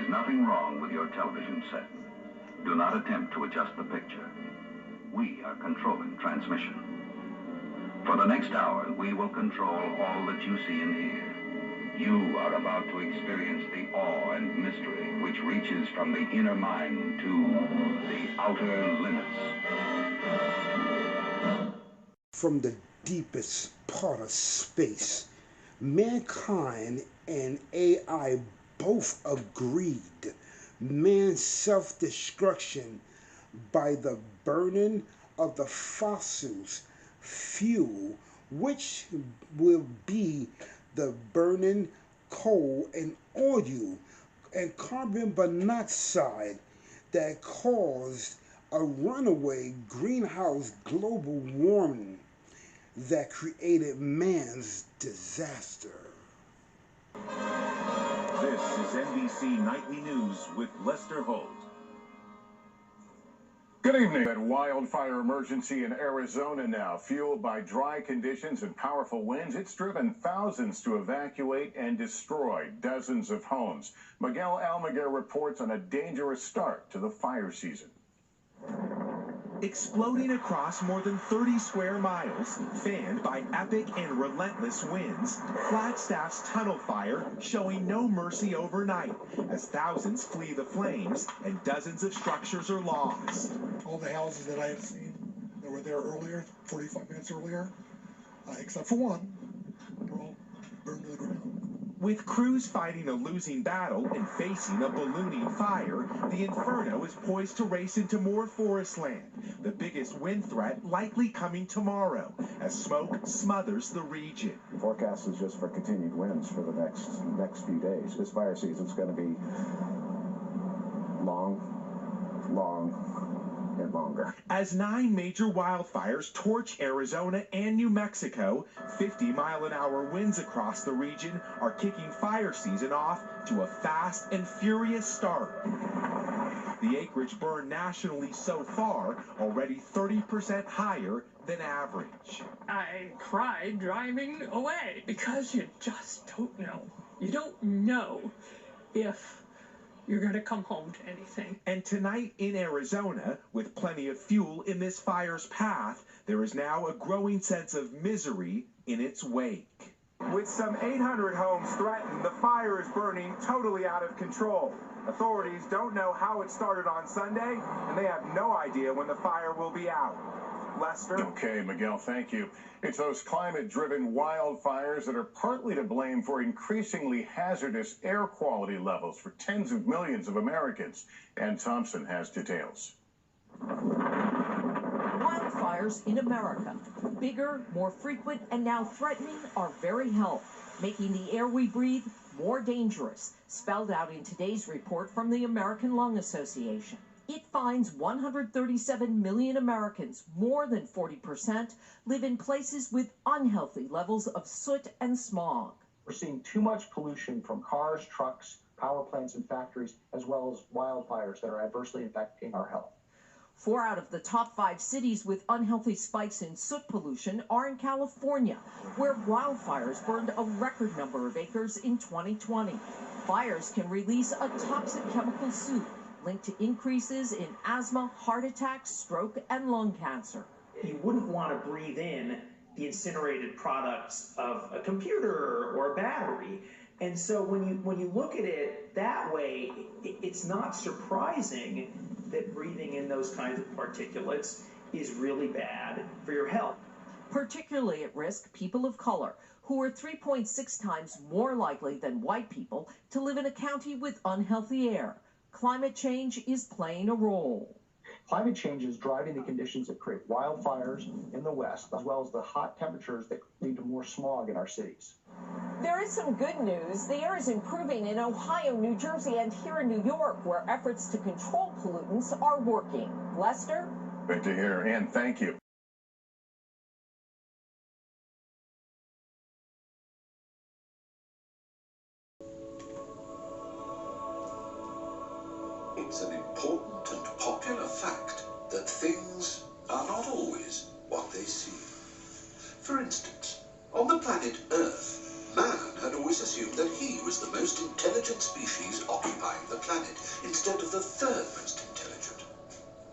is nothing wrong with your television set. Do not attempt to adjust the picture. We are controlling transmission. For the next hour, we will control all that you see and hear. You are about to experience the awe and mystery which reaches from the inner mind to the outer limits. From the deepest part of space, mankind and AI both agreed man's self-destruction by the burning of the fossils fuel, which will be the burning coal and oil and carbon monoxide that caused a runaway greenhouse global warming that created man's disaster. This is NBC Nightly News with Lester Holt. Good evening. That wildfire emergency in Arizona now, fueled by dry conditions and powerful winds. It's driven thousands to evacuate and destroy dozens of homes. Miguel Almaguer reports on a dangerous start to the fire season. Exploding across more than 30 square miles, fanned by epic and relentless winds, Flagstaff's tunnel fire showing no mercy overnight as thousands flee the flames and dozens of structures are lost. All the houses that I have seen that were there earlier, 45 minutes earlier, except for one, were all burned to the ground. With crews fighting a losing battle and facing a ballooning fire, the inferno is poised to race into more forest land. The biggest wind threat likely coming tomorrow as smoke smothers the region. The forecast is just for continued winds for the next few days. This fire season's going to be long and longer. As 9 major wildfires torch Arizona and New Mexico, 50-mile-an-hour winds across the region are kicking fire season off to a fast and furious start. The acreage burned nationally so far, already 30% higher than average. I cried driving away because you just don't know. You don't know if you're going to come home to anything. And tonight in Arizona, with plenty of fuel in this fire's path, there is now a growing sense of misery in its wake. With some 800 homes threatened, the fire is burning totally out of control. Authorities don't know how it started on Sunday, and they have no idea when the fire will be out. Lester? Okay, Miguel, thank you. It's those climate-driven wildfires that are partly to blame for increasingly hazardous air quality levels for tens of millions of Americans. Ann Thompson has details. Wildfires in America, bigger, more frequent, and now threatening our very health, making the air we breathe more dangerous, spelled out in today's report from the American Lung Association. It finds 137 million Americans, more than 40%, live in places with unhealthy levels of soot and smog. We're seeing too much pollution from cars, trucks, power plants, and factories, as well as wildfires that are adversely affecting our health. 4 out of the top 5 cities with unhealthy spikes in soot pollution are in California, where wildfires burned a record number of acres in 2020. Fires can release a toxic chemical soup linked to increases in asthma, heart attacks, stroke, and lung cancer. You wouldn't want to breathe in the incinerated products of a computer or a battery. And so when you look at it that way, it's not surprising that breathing in those kinds of particulates is really bad for your health. Particularly at risk, people of color, who are 3.6 times more likely than white people to live in a county with unhealthy air. Climate change is playing a role. Climate change is driving the conditions that create wildfires in the West, as well as the hot temperatures that lead to more smog in our cities. There is some good news. The air is improving in Ohio, New Jersey, and here in New York, where efforts to control pollutants are working. Lester? Good to hear. Ann, thank you. It's an important and popular fact that things are not always what they seem. For instance, on the planet Earth, man had always assumed that he was the most intelligent species occupying the planet, instead of the third most intelligent.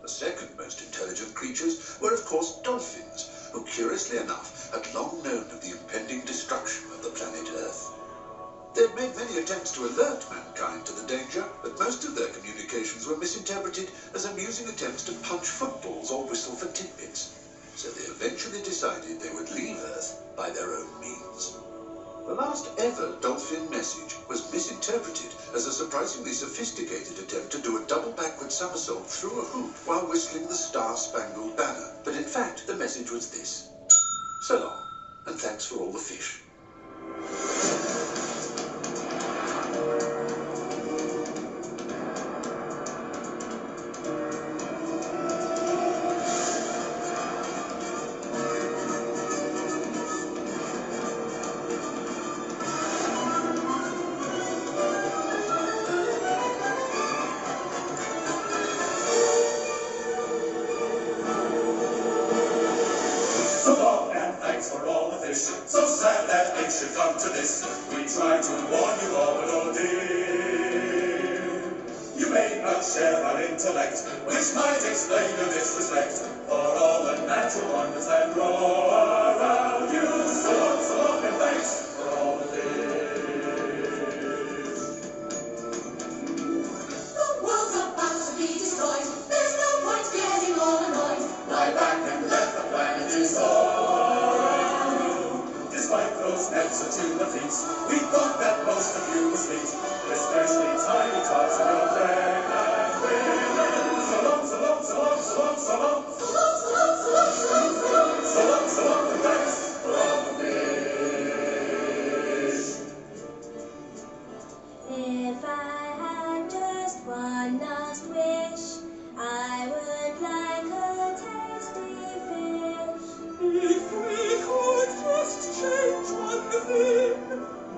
The second most intelligent creatures were, of course, dolphins, who, curiously enough, had long known of the impending destruction of the planet Earth. They had made many attempts to alert mankind to the danger, but most of their communications were misinterpreted as amusing attempts to punch footballs or whistle for tidbits. So they eventually decided they would leave Earth by their own means. The last ever dolphin message was misinterpreted as a surprisingly sophisticated attempt to do a double backward somersault through a hoop while whistling the Star-Spangled Banner. But in fact, the message was this: so long, and thanks for all the fish. So long and thanks for all the fish. So sad that it should come to this. We tried to warn you all, but oh dear, you may not share our intellect, which might explain your disrespect for all the natural wonders that grow around you. So long and thanks for all the fish. The world's about to be destroyed. There's no point getting all annoyed. Lie back and let the planet dissolve. Despite those nets and tuna fleets, we thought that most of you were sweet, especially tiny tots in your pregnant women. So long, so long, so long, so long, so long. So long, so long, so long, so long, so long. So long, so long, and thanks for all the fish. If I had just one last wish, I would like a tasty fish. If we could just change one thing,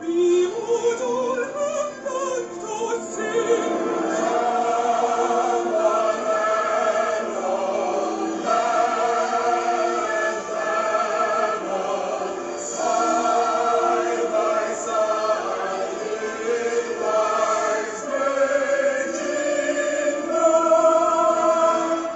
we would all have learned to sing. Come on and all, land and all, side by side in wise raging roar.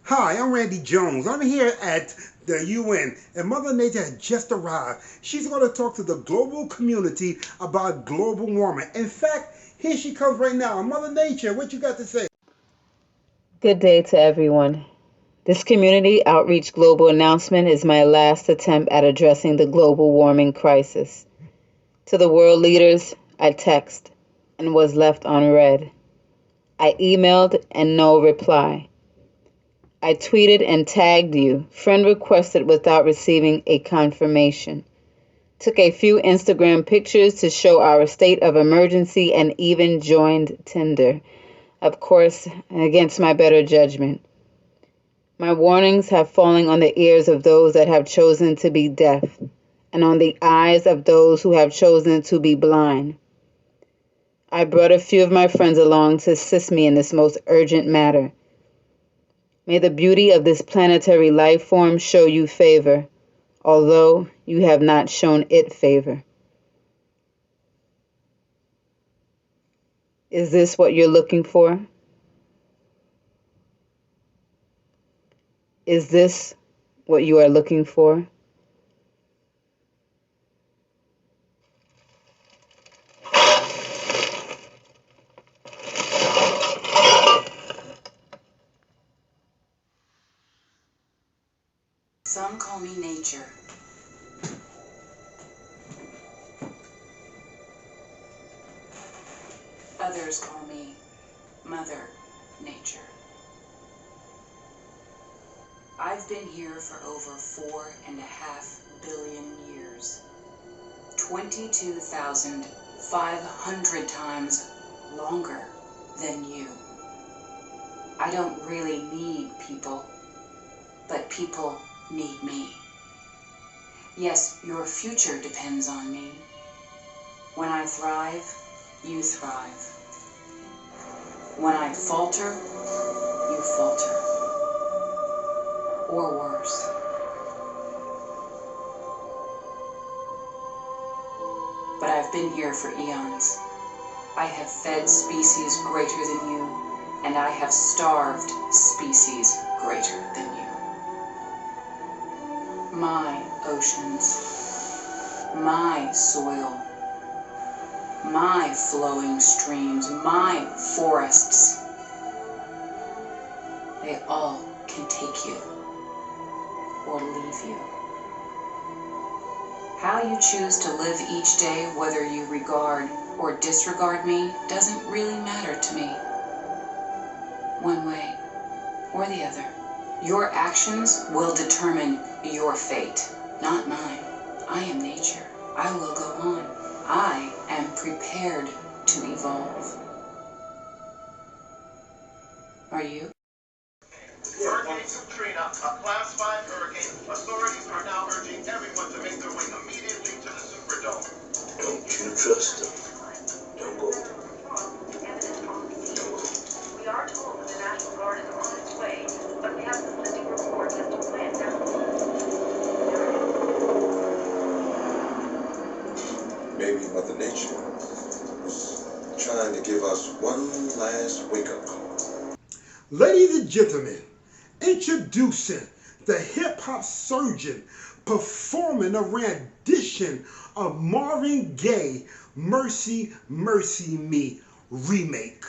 Hi, I'm Randy Jones. I'm here at the UN, and Mother Nature has just arrived. She's going to talk to the global community about global warming. In fact, here she comes right now. Mother Nature, what you got to say? Good day to everyone. This community outreach global announcement is my last attempt at addressing the global warming crisis. To the world leaders, I text and was left unread. I emailed and no reply. I tweeted and tagged you, friend requested without receiving a confirmation. Took a few Instagram pictures to show our state of emergency and even joined Tinder. Of course, against my better judgment. My warnings have fallen on the ears of those that have chosen to be deaf, and on the eyes of those who have chosen to be blind. I brought a few of my friends along to assist me in this most urgent matter. May the beauty of this planetary life form show you favor, although you have not shown it favor. Is this what you're looking for? Is this what you are looking for? Some call me nature. Others call me Mother Nature. I've been here for over 4.5 billion years. 22,500 times longer than you. I don't really need people, but people need me. Yes, your future depends on me. When I thrive, you thrive. When I falter, you falter. Or worse. But I've been here for eons. I have fed species greater than you, and I have starved species greater than you. My oceans, my soil, my flowing streams, my forests, they all can take you or leave you. How you choose to live each day, whether you regard or disregard me, doesn't really matter to me. One way or the other. Your actions will determine your fate, not mine. I am nature. I will go on. I am prepared to evolve. Are you? Hurricane Katrina, a Class 5 hurricane. Authorities are now urging everyone to make their way immediately to the Superdome. Don't you trust them? Don't go. We are told that the National Guard is on its way, but we have conflicting reports as to when that will be. Maybe Mother Nature was trying to give us one last wake-up call. Ladies and gentlemen, introducing the hip-hop surgeon performing a rendition of Marvin Gaye, Mercy, Mercy Me remake.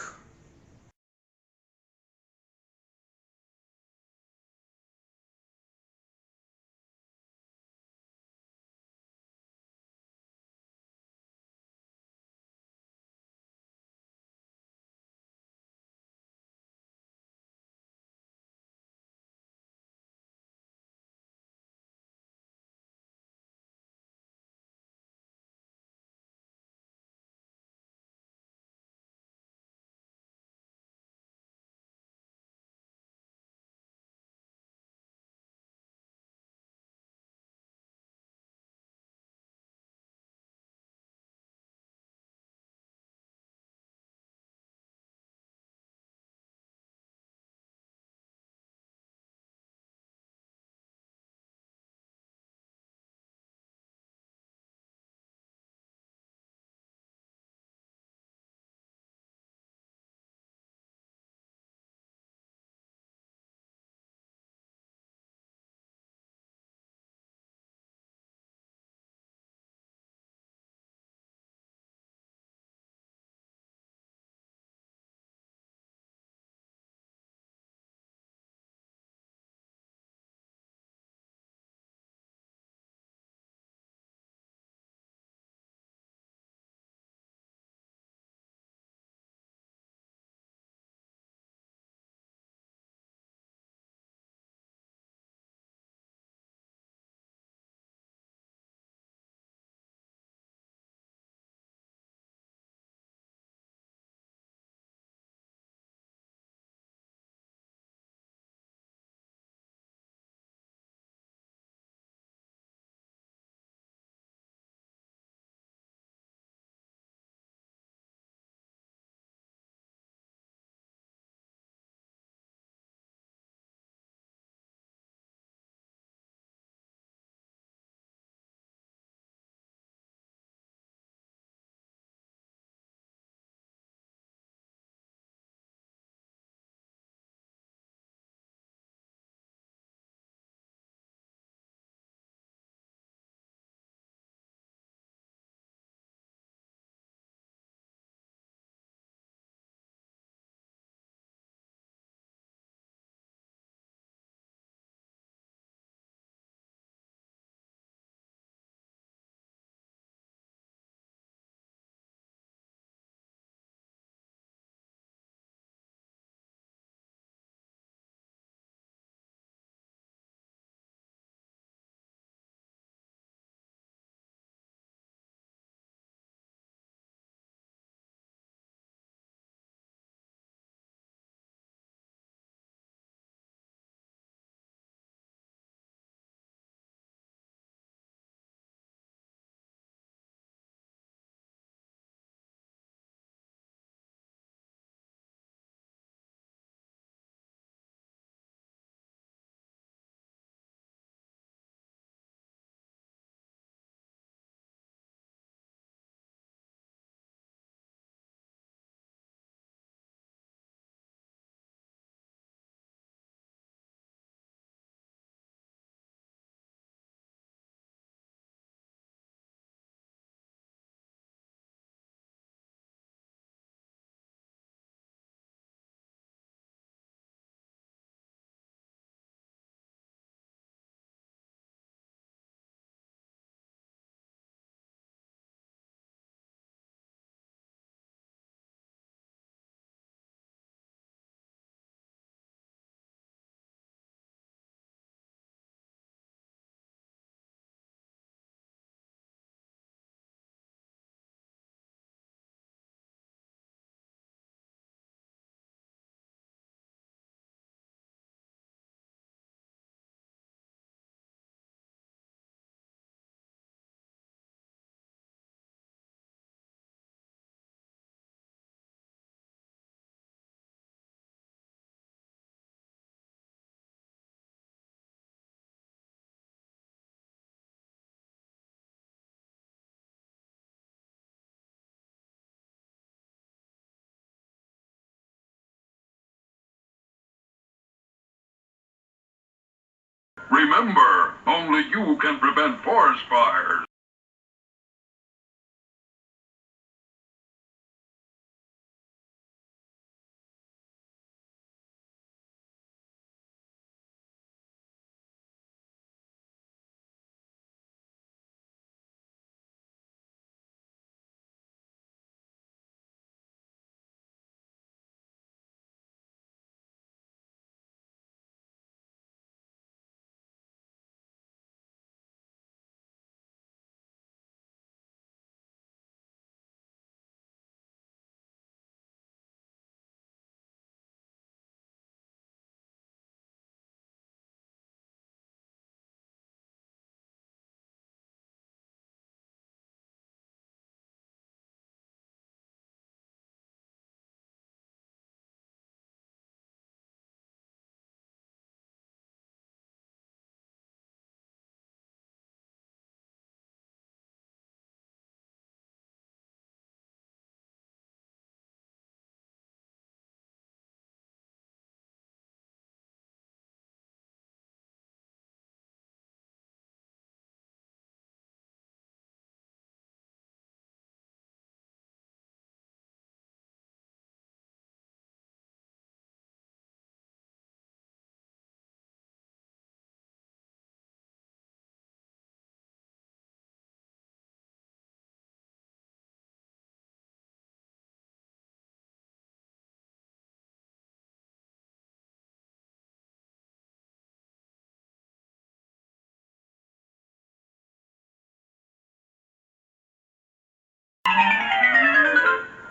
Remember, only you can prevent forest fires.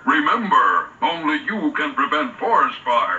Remember, only you can prevent forest fires.